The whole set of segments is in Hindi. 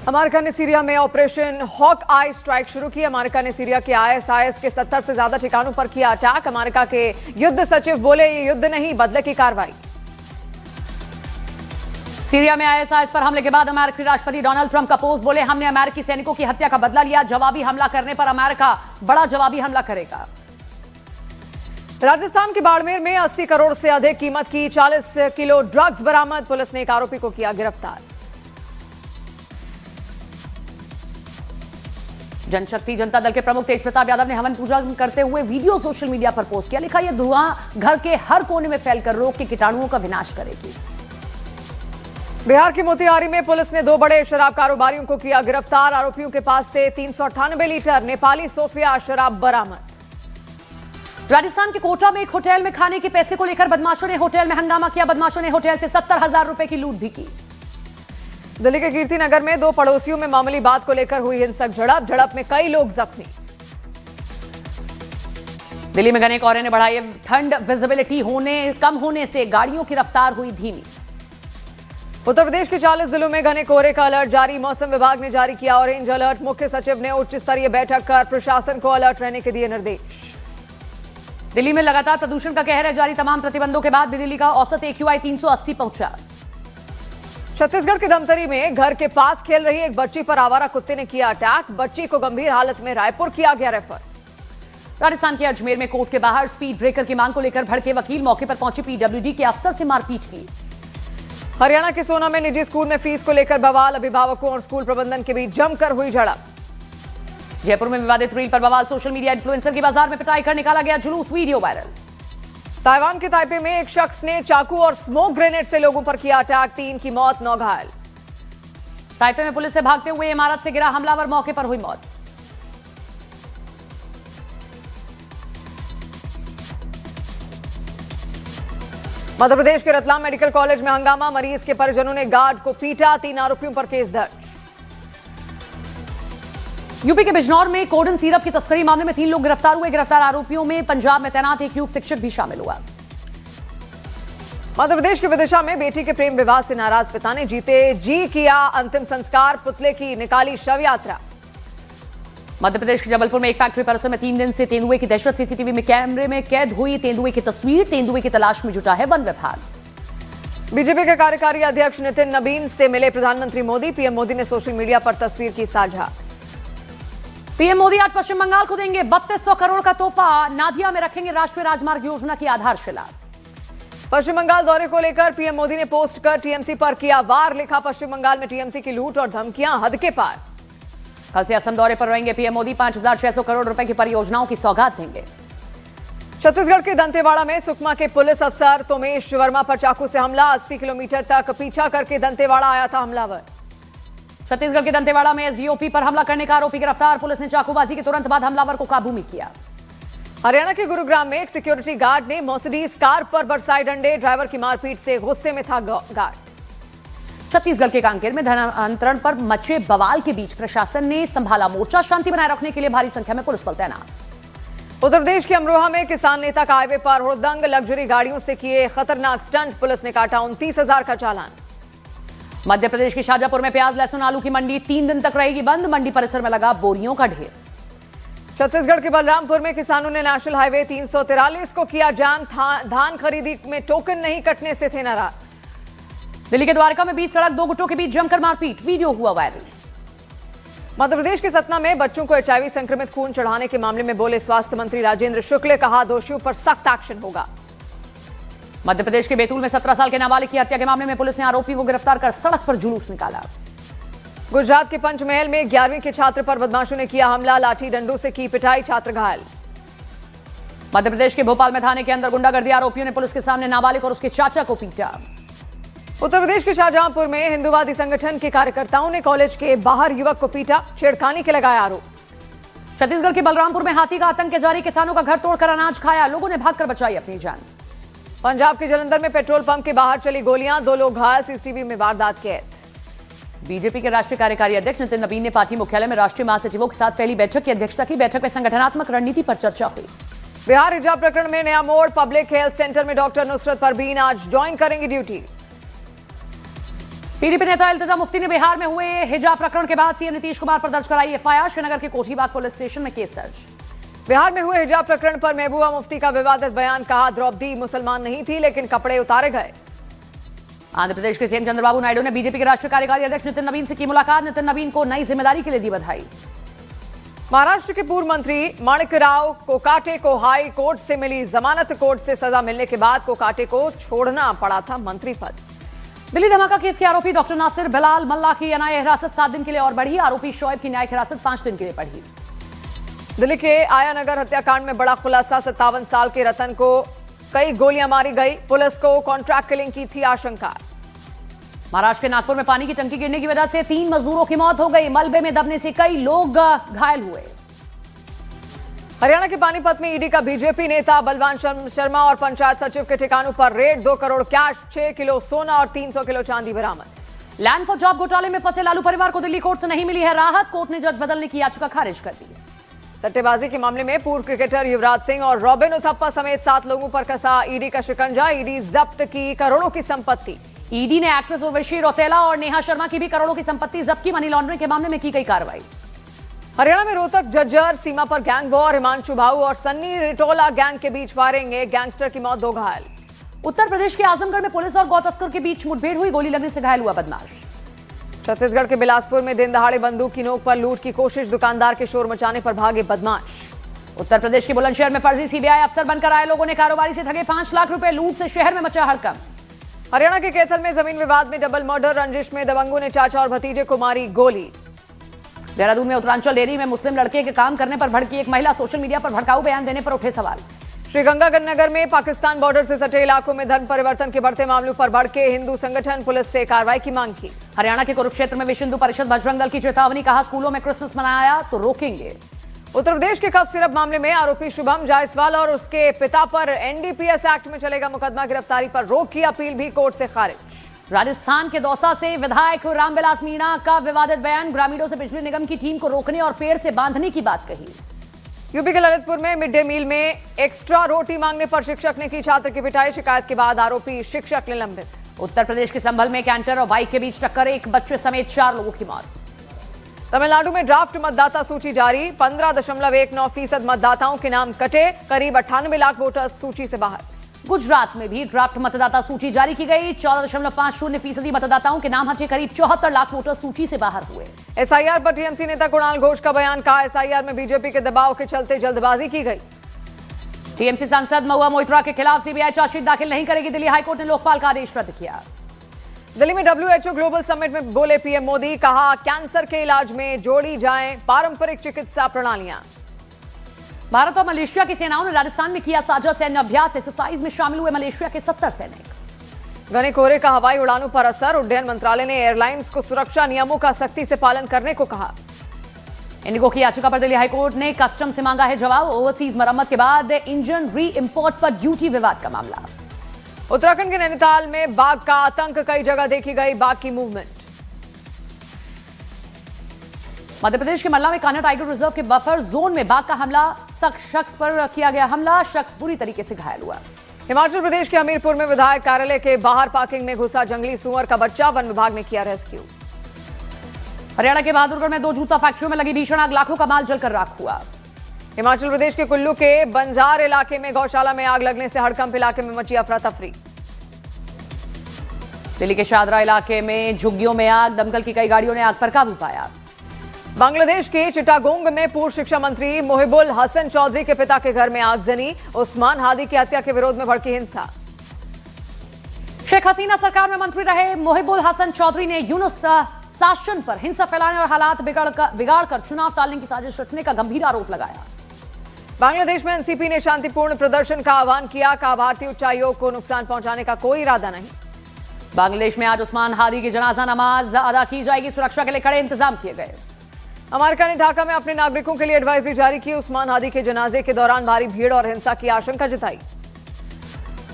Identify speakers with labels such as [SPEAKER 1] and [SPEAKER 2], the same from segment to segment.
[SPEAKER 1] अमेरिका ने सीरिया में ऑपरेशन हॉक आई स्ट्राइक शुरू की। अमेरिका ने सीरिया के आईएसआईएस के 70 से ज्यादा ठिकानों पर किया अटैक। अमेरिका के युद्ध सचिव बोले ये युद्ध नहीं बदले की कार्रवाई।
[SPEAKER 2] सीरिया में आईएसआईएस पर हमले के बाद अमेरिकी राष्ट्रपति डोनाल्ड ट्रंप का पोस्ट, बोले हमने अमेरिकी सैनिकों की हत्या का बदला लिया, जवाबी हमला करने पर अमेरिका बड़ा जवाबी हमला करेगा।
[SPEAKER 1] राजस्थान के बाड़मेर में 80 करोड़ से अधिक कीमत की 40 किलो ड्रग्स बरामद। पुलिस ने एक आरोपी को किया गिरफ्तार।
[SPEAKER 2] जनशक्ति जनता दल के प्रमुख तेज प्रताप यादव ने हवन पूजा करते हुए वीडियो सोशल मीडिया पर पोस्ट किया। लिखा, यह धुआं घर के हर कोने में फैलकर रोग के कीटाणुओं का विनाश करेगी।
[SPEAKER 1] बिहार के मोतिहारी में पुलिस ने 2 बड़े शराब कारोबारियों को किया गिरफ्तार। आरोपियों के पास से 398 लीटर नेपाली सोफिया शराब बरामद।
[SPEAKER 2] राजस्थान के कोटा में एक होटल में खाने के पैसे को लेकर बदमाशों ने होटल में हंगामा किया। बदमाशों ने होटल से 70,000 रुपए की लूट भी की।
[SPEAKER 1] दिल्ली के कीर्तिनगर में 2 पड़ोसियों में मामूली बात को लेकर हुई हिंसक झड़प में कई लोग जख्मी।
[SPEAKER 2] दिल्ली में घने कोहरे ने बढ़ाई ठंड, विजिबिलिटी कम होने से गाड़ियों की रफ्तार हुई धीमी।
[SPEAKER 1] उत्तर प्रदेश के 40 जिलों में घने कोहरे का अलर्ट जारी। मौसम विभाग ने जारी किया ऑरेंज अलर्ट। मुख्य सचिव ने उच्च स्तरीय बैठक कर प्रशासन को अलर्ट रहने के दिए निर्देश।
[SPEAKER 2] दिल्ली में लगातार प्रदूषण का कहर है जारी। तमाम प्रतिबंधों के बाद भी दिल्ली का औसत AQI 380 पहुंचा।
[SPEAKER 1] छत्तीसगढ़ के धमतरी में घर के पास खेल रही एक बच्ची पर आवारा कुत्ते ने किया अटैक। बच्ची को गंभीर हालत में रायपुर किया गया रेफर।
[SPEAKER 2] राजस्थान के अजमेर में कोर्ट के बाहर स्पीड ब्रेकर की मांग को लेकर भड़के वकील, मौके पर पहुंचे PWD के अफसर से मारपीट की।
[SPEAKER 1] हरियाणा के सोना में निजी स्कूल में फीस को लेकर बवाल। अभिभावकों और स्कूल प्रबंधन के बीच जमकर हुई झड़प।
[SPEAKER 2] जयपुर में विवादित रील पर बवाल। सोशल मीडिया इन्फ्लुएंसर की बाजार में पिटाई कर निकाला गया जुलूस, वीडियो वायरल।
[SPEAKER 1] ताइवान के ताइपे में एक शख्स ने चाकू और स्मोक ग्रेनेड से लोगों पर किया अटैक। 3 की मौत, 9 घायल।
[SPEAKER 2] ताइपे में पुलिस से भागते हुए इमारत से गिरा हमलावर, मौके पर हुई मौत।
[SPEAKER 1] मध्य प्रदेश के रतलाम मेडिकल कॉलेज में हंगामा। मरीज के परिजनों ने गार्ड को पीटा। 3 आरोपियों पर केस दर्ज।
[SPEAKER 2] यूपी के बिजनौर में कोडन सिरप की तस्करी मामले में 3 लोग गिरफ्तार हुए। गिरफ्तार आरोपियों में पंजाब में तैनात एक युग शिक्षक भी शामिल हुआ।
[SPEAKER 1] मध्य प्रदेश के विदिशा में बेटी के प्रेम विवाह से नाराज पिता ने जीते जी किया अंतिम संस्कार। पुतले की निकाली शव यात्रा।
[SPEAKER 2] मध्य प्रदेश के जबलपुर में एक फैक्ट्री परिसर में 3 दिन से तेंदुए की दहशत। सीसीटीवी में कैमरे में कैद हुई तेंदुए की तस्वीर। तेंदुए की तलाश में जुटा है वन विभाग।
[SPEAKER 1] बीजेपी के कार्यकारी अध्यक्ष नितिन नबीन से मिले प्रधानमंत्री मोदी। पीएम मोदी ने सोशल मीडिया पर तस्वीर की साझा।
[SPEAKER 2] पीएम मोदी आज पश्चिम बंगाल को देंगे 3200 करोड़ का तोहफा। नादिया में रखेंगे राष्ट्रीय राजमार्ग योजना की आधारशिला।
[SPEAKER 1] पश्चिम बंगाल दौरे को लेकर पीएम मोदी ने पोस्ट कर टीएमसी पर किया वार। लिखा, पश्चिम बंगाल में टीएमसी की लूट और धमकियां हद के पार।
[SPEAKER 2] कल से असम दौरे पर रहेंगे पीएम मोदी। 5600 करोड़ रुपए की परियोजनाओं की सौगात देंगे।
[SPEAKER 1] छत्तीसगढ़ के दंतेवाड़ा में सुकमा के पुलिस अफसर तोमेश वर्मा पर चाकू से हमला। 80 किलोमीटर तक पीछा करके दंतेवाड़ा आया था हमलावर।
[SPEAKER 2] छत्तीसगढ़ के दंतेवाड़ा में एसडीओपी पर हमला करने का आरोपी गिरफ्तार। पुलिस ने चाकूबाजी के तुरंत बाद हमलावर को काबू में किया।
[SPEAKER 1] हरियाणा के गुरुग्राम में एक सिक्योरिटी गार्ड ने मर्सिडीज कार पर बरसाए डंडे। ड्राइवर की मारपीट से गुस्से में था गार्ड।
[SPEAKER 2] छत्तीसगढ़ के कांकेर में धनांतरण पर मचे बवाल के बीच प्रशासन ने संभाला मोर्चा। शांति बनाए रखने के लिए भारी संख्या में पुलिस बल तैनात।
[SPEAKER 1] उत्तर प्रदेश के अमरोहा में किसान नेता का हाईवे पर हुड़दंग। लग्जरी गाड़ियों से किए खतरनाक स्टंट। पुलिस ने काटा 29,000 का चालान।
[SPEAKER 2] मध्य प्रदेश के शाजापुर में प्याज, लहसुन, आलू की मंडी 3 दिन तक रहेगी बंद। मंडी परिसर में लगा बोरियों का ढेर।
[SPEAKER 1] छत्तीसगढ़ के बलरामपुर में किसानों ने नेशनल हाईवे 343 को किया जाम। धान खरीदी में टोकन नहीं कटने से थे नाराज।
[SPEAKER 2] दिल्ली के द्वारका में बीच सड़क 2 गुटों के बीच जमकर मारपीट, वीडियो हुआ वायरल।
[SPEAKER 1] मध्य प्रदेश के सतना में बच्चों को HIV संक्रमित खून चढ़ाने के मामले में बोले स्वास्थ्य मंत्री राजेंद्र शुक्ल। कहा, दोषियों पर सख्त एक्शन होगा।
[SPEAKER 2] मध्य प्रदेश के बैतूल में 17 साल के नाबालिग की हत्या के मामले में पुलिस ने आरोपी को गिरफ्तार कर सड़क पर जुलूस निकाला।
[SPEAKER 1] गुजरात के पंचमहल में 11वीं के छात्र पर बदमाशों ने किया हमला। लाठी डंडों से की पिटाई, छात्र घायल।
[SPEAKER 2] मध्य प्रदेश के भोपाल में थाने के अंदर गुंडागर्दी। आरोपियों ने पुलिस के सामने नाबालिग और उसके चाचा को पीटा।
[SPEAKER 1] उत्तर प्रदेश के शाहजहांपुर में हिंदूवादी संगठन के कार्यकर्ताओं ने कॉलेज के बाहर युवक को पीटा। छेड़खानी के लगाया आरोप।
[SPEAKER 2] छत्तीसगढ़ के बलरामपुर में हाथी का आतंक जारी। किसानों का घर तोड़कर अनाज खाया। लोगों ने भागकर बचाई अपनी जान।
[SPEAKER 1] पंजाब के जलंधर में पेट्रोल पंप के बाहर चली गोलियां। 2 लोग घायल। सीसीटीवी में वारदात कैद।
[SPEAKER 2] बीजेपी के राष्ट्रीय कार्यकारी अध्यक्ष नितिन नबीन ने पार्टी मुख्यालय में राष्ट्रीय महासचिवों के साथ पहली बैठक की अध्यक्षता की। बैठक में संगठनात्मक रणनीति पर चर्चा हुई।
[SPEAKER 1] बिहार हिजाब प्रकरण में नया मोड़। पब्लिक हेल्थ सेंटर में डॉक्टर नुसरत परवीन आज ज्वाइन करेंगी ड्यूटी।
[SPEAKER 2] पीडीपी नेता इल्तिजा मुफ्ती ने बिहार में हुए हिजाब प्रकरण के बाद सीएम नीतीश कुमार पर दर्ज कराई एफआईआर। श्रीनगर के कोठीबाग पुलिस स्टेशन में केस दर्ज।
[SPEAKER 1] बिहार में हुए हिजाब प्रकरण पर महबूबा मुफ्ती का विवादित बयान। कहा द्रौपदी मुसलमान नहीं थी लेकिन कपड़े उतारे गए।
[SPEAKER 2] आंध्र प्रदेश के सीएम चंद्रबाबू नायडू ने बीजेपी के राष्ट्रीय कार्यकारी अध्यक्ष नितिन नवीन से की मुलाकात। नितिन नवीन को नई जिम्मेदारी के लिए दी बधाई।
[SPEAKER 1] महाराष्ट्र के पूर्व मंत्री माणिकराव कोकाटे को हाई कोर्ट से मिली जमानत। कोर्ट से सजा मिलने के बाद कोकाटे को छोड़ना पड़ा था मंत्री पद।
[SPEAKER 2] दिल्ली धमाका केस के आरोपी डॉक्टर नासिर बिलाल मल्ला की न्यायिक हिरासत 7 दिन के लिए और बढ़ी। आरोपी शोएब की न्यायिक हिरासत 5 दिन के लिए बढ़ी।
[SPEAKER 1] दिल्ली के आयानगर हत्याकांड में बड़ा खुलासा। 57 साल के रतन को कई गोलियां मारी गई। पुलिस को कॉन्ट्रैक्ट किलिंग की थी आशंका।
[SPEAKER 2] महाराष्ट्र के नागपुर में पानी की टंकी गिरने की वजह से 3 मजदूरों की मौत हो गई। मलबे में दबने से कई लोग घायल हुए।
[SPEAKER 1] हरियाणा के पानीपत में ईडी का बीजेपी नेता बलवान शर्मा और पंचायत सचिव के ठिकानों पर रेड। 2 करोड़ कैश, 6 किलो सोना और 300 किलो चांदी बरामद।
[SPEAKER 2] लैंड फॉर जॉब घोटाले में फंसे लालू परिवार को दिल्ली कोर्ट से नहीं मिली है राहत। कोर्ट ने जज बदलने की याचिका खारिज कर दी।
[SPEAKER 1] सट्टेबाजी के मामले में पूर्व क्रिकेटर युवराज सिंह और रॉबिन उथप्पा समेत 7 लोगों पर कसा ईडी का शिकंजा। ईडी जब्त की करोड़ों की संपत्ति।
[SPEAKER 2] ईडी ने एक्ट्रेस उर्वशी रौतेला और नेहा शर्मा की भी करोड़ों की संपत्ति जब्त की। मनी लॉन्ड्रिंग के मामले में की गई कार्रवाई।
[SPEAKER 1] हरियाणा में रोहतक झज्जर सीमा पर गैंग वॉर। हिमांशु भाऊ और सन्नी रिटोला गैंग के बीच फायरिंग। एक गैंगस्टर की मौत, 2 घायल।
[SPEAKER 2] उत्तर प्रदेश के आजमगढ़ में पुलिस और गौ तस्कर के बीच मुठभेड़ हुई। गोली लगने से घायल हुआ बदमाश।
[SPEAKER 1] छत्तीसगढ़ के बिलासपुर में दिन दहाड़े बंदूक की नोक पर लूट की कोशिश। दुकानदार के शोर मचाने पर भागे बदमाश।
[SPEAKER 2] उत्तर प्रदेश के बुलंदशहर में फर्जी सीबीआई अफसर बनकर आए लोगों ने कारोबारी से ठगे 5 लाख रुपए। लूट से शहर में मचा हड़कंप।
[SPEAKER 1] हरियाणा के कैथल में जमीन विवाद में डबल मर्डर। रंजिश में दबंगों ने चाचा और भतीजे को मारी गोली।
[SPEAKER 2] देहरादून में उत्तरांचल डेयरी में मुस्लिम लड़के के काम करने पर भड़की एक महिला। सोशल मीडिया पर भड़काऊ बयान देने पर उठे सवाल।
[SPEAKER 1] श्रीगंगानगर में पाकिस्तान बॉर्डर से सटे इलाकों में धर्म परिवर्तन के बढ़ते मामलों पर भड़के हिंदू संगठन। पुलिस से कार्रवाई की मांग की।
[SPEAKER 2] हरियाणा के कुरुक्षेत्र में विश्व हिंदू परिषद बजरंग दल की चेतावनी। कहा स्कूलों में क्रिसमस मनाया तो रोकेंगे।
[SPEAKER 1] उत्तर प्रदेश के कफ सिरप मामले में आरोपी शुभम जायसवाल और उसके पिता पर एनडीपीएस एक्ट में चलेगा मुकदमा। गिरफ्तारी पर रोक की अपील भी कोर्ट से खारिज।
[SPEAKER 2] राजस्थान के दौसा से विधायक रामविलास मीणा का विवादित बयान। ग्रामीणों से बिजली निगम की टीम को रोकने और पेड़ से बांधने की बात कही।
[SPEAKER 1] यूपी के ललितपुर में मिड डे मील में एक्स्ट्रा रोटी मांगने पर शिक्षक ने की छात्र की पिटाई। शिकायत के बाद आरोपी शिक्षक निलंबित।
[SPEAKER 2] उत्तर प्रदेश के संभल में कैंटर और बाइक के बीच टक्कर। एक बच्चे समेत 4 लोगों की मौत।
[SPEAKER 1] तमिलनाडु में ड्राफ्ट मतदाता सूची जारी। 15.19% मतदाताओं के नाम कटे। करीब 98 लाख वोटर सूची से बाहर।
[SPEAKER 2] गुजरात में भी ड्राफ्ट मतदाता सूची जारी की गई। 14.50% मतदाताओं के नाम हटे। करीब 74 लाख वोटर सूची से बाहर हुए।
[SPEAKER 1] एसआईआर पर टीएमसी नेता कुणाल घोष का बयान। कहा एसआईआर में बीजेपी के दबाव के चलते जल्दबाजी की गई।
[SPEAKER 2] टीएमसी सांसद महुआ मोइत्रा के खिलाफ सीबीआई चार्जशीट दाखिल नहीं करेगी। दिल्ली हाईकोर्ट ने लोकपाल का आदेश रद्द किया।
[SPEAKER 1] दिल्ली में डब्ल्यूएचओ ग्लोबल समिट में बोले पीएम मोदी। कहा कैंसर के इलाज में जोड़ी जाएं पारंपरिक चिकित्सा प्रणालियां।
[SPEAKER 2] भारत और मलेशिया की सेनाओं ने राजस्थान में किया साझा सैन्य अभ्यास। एक्सरसाइज में शामिल हुए मलेशिया के 70 सैनिक।
[SPEAKER 1] घने कोहरे का हवाई उड़ानों पर असर। उड्डयन मंत्रालय ने एयरलाइंस को सुरक्षा नियमों का सख्ती से पालन करने को कहा।
[SPEAKER 2] इंडिगो की याचिका पर दिल्ली हाईकोर्ट ने कस्टम से मांगा है जवाब। ओवरसीज मरम्मत के बाद इंजन री इंपोर्ट पर ड्यूटी विवाद का मामला।
[SPEAKER 1] उत्तराखंड के नैनीताल में बाघ का आतंक। कई जगह देखी गई बाघ की मूवमेंट।
[SPEAKER 2] मध्य प्रदेश के मल्ला में कान्हा टाइगर रिजर्व के बफर जोन में बाघ का हमला। शख्स पर किया गया हमला। शख्स बुरी तरीके से घायल हुआ।
[SPEAKER 1] हिमाचल प्रदेश के हमीरपुर में विधायक कार्यालय के बाहर पार्किंग में घुसा जंगली सुअर का बच्चा। वन विभाग ने किया रेस्क्यू।
[SPEAKER 2] हरियाणा के बहादुरगढ़ में 2 जूता फैक्ट्रियों में लगी भीषण आग। लाखों का माल जलकर राख हुआ।
[SPEAKER 1] हिमाचल प्रदेश के कुल्लू के बंजार इलाके में गौशाला में आग लगने से हड़कंप। इलाके में मची अफरा तफरी।
[SPEAKER 2] दिल्ली के शादरा इलाके में झुग्गियों में आग। दमकल की कई गाड़ियों ने आग पर काबू पाया।
[SPEAKER 1] बांग्लादेश के चिटागोंग में पूर्व शिक्षा मंत्री मोहिबुल हसन चौधरी के पिता के घर में आगजनी। उस्मान हादी की हत्या के विरोध में भड़की हिंसा। शेख हसीना सरकार में मंत्री रहे मोहिबुल हसन चौधरी ने यूनुस शासन पर हिंसा फैलाने और हालात बिगाड़कर चुनाव टालने की साजिश रचने का गंभीर आरोप लगाया। बांग्लादेश में एनसीपी ने शांतिपूर्ण प्रदर्शन का आह्वान किया। कहा भारतीय उच्चायोग को नुकसान पहुंचाने का कोई इरादा नहीं। बांग्लादेश में आज उस्मान हादी की जनाजा नमाज अदा की जाएगी। सुरक्षा के लिए कड़े इंतजाम किए गए। अमेरिका ने ढाका में अपने नागरिकों के लिए एडवाइजरी जारी की। उस्मान हादी के जनाजे के दौरान भारी भीड़ और हिंसा की आशंका जताई।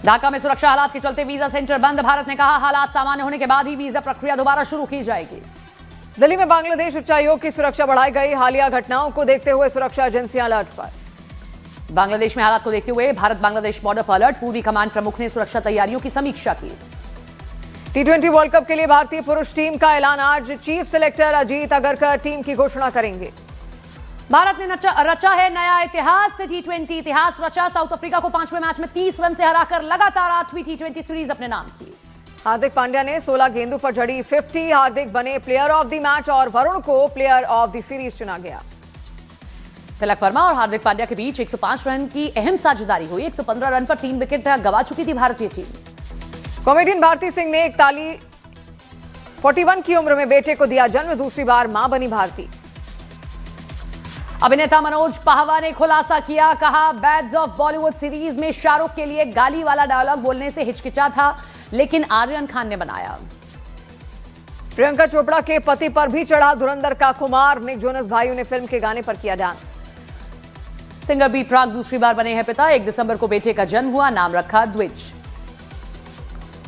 [SPEAKER 1] ढाका में सुरक्षा हालात के चलते वीजा सेंटर बंद। भारत ने कहा हालात सामान्य होने के बाद ही वीजा प्रक्रिया दोबारा शुरू की जाएगी। दिल्ली में बांग्लादेश उच्चायोग की सुरक्षा बढ़ाई गई। हालिया घटनाओं को देखते हुए सुरक्षा एजेंसियां अलर्ट पर। बांग्लादेश में हालात को देखते हुए भारत बांग्लादेश बॉर्डर पर अलर्ट। पूर्वी कमांड प्रमुख ने सुरक्षा तैयारियों की समीक्षा की। T20 वर्ल्ड कप के लिए भारतीय पुरुष टीम का ऐलान आज। Chief selector Ajit Agarkar team की घोषणा करेंगे। भारत ने रचा है नया इतिहास। T20 इतिहास रचा। साउथ अफ्रीका को 5वें मैच में 30 रन से हराकर लगातार 8वीं T20 सीरीज अपने नाम की। हार्दिक पांड्या ने 16 गेंदों पर जड़ी 50। हार्दिक बने प्लेयर ऑफ द मैच और वरुण को प्लेयर ऑफ द सीरीज चुना गया। तिलक वर्मा और हार्दिक पांड्या के बीच 105 रन की अहम साझेदारी हुई। 115 रन पर 3 विकेट गंवा चुकी थी भारतीय टीम। कॉमेडियन भारती सिंह ने 41 की उम्र में बेटे को दिया जन्म। दूसरी बार मां बनी भारती। अभिनेता मनोज पाहवा ने खुलासा किया। कहा, बैड्स ऑफ बॉलीवुड सीरीज में शाहरुख के लिए गाली वाला डायलॉग बोलने से हिचकिचा था, लेकिन आर्यन खान ने बनाया। प्रियंका चोपड़ा के पति पर भी चढ़ा धुरंधर का खुमार। निक जोनस भाइयों ने फिल्म के गाने पर किया डांस। सिंगर बी प्राक दूसरी बार बने हैं पिता। 1 दिसंबर को बेटे का जन्म हुआ। नाम रखा द्विज।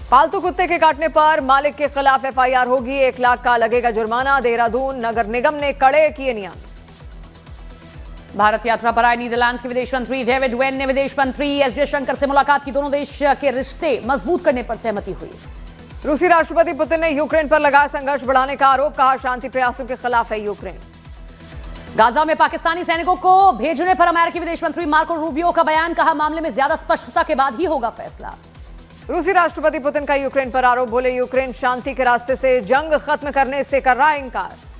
[SPEAKER 1] पालतू कुत्ते के काटने पर मालिक के खिलाफ FIR होगी। 1 लाख का लगेगा जुर्माना। देहरादून नगर निगम ने कड़े किए नियम। भारत यात्रा पर आए नीदरलैंड्स के विदेश मंत्री डेविड वेन ने विदेश मंत्री एस जयशंकर से मुलाकात की। दोनों देश के रिश्ते मजबूत करने पर सहमति हुई। रूसी राष्ट्रपति पुतिन ने यूक्रेन पर लगाया संघर्ष बढ़ाने का आरोप। कहा, शांति प्रयासों के खिलाफ है यूक्रेन। गाजा में पाकिस्तानी सैनिकों को भेजने पर अमेरिकी विदेश मंत्री मार्को रूबियो का बयान। कहा, मामले में ज्यादा स्पष्टता के बाद ही होगा फैसला। रूसी राष्ट्रपति पुतिन का यूक्रेन पर आरोप। बोले, यूक्रेन शांति के रास्ते से जंग खत्म करने से कर रहा है इंकार।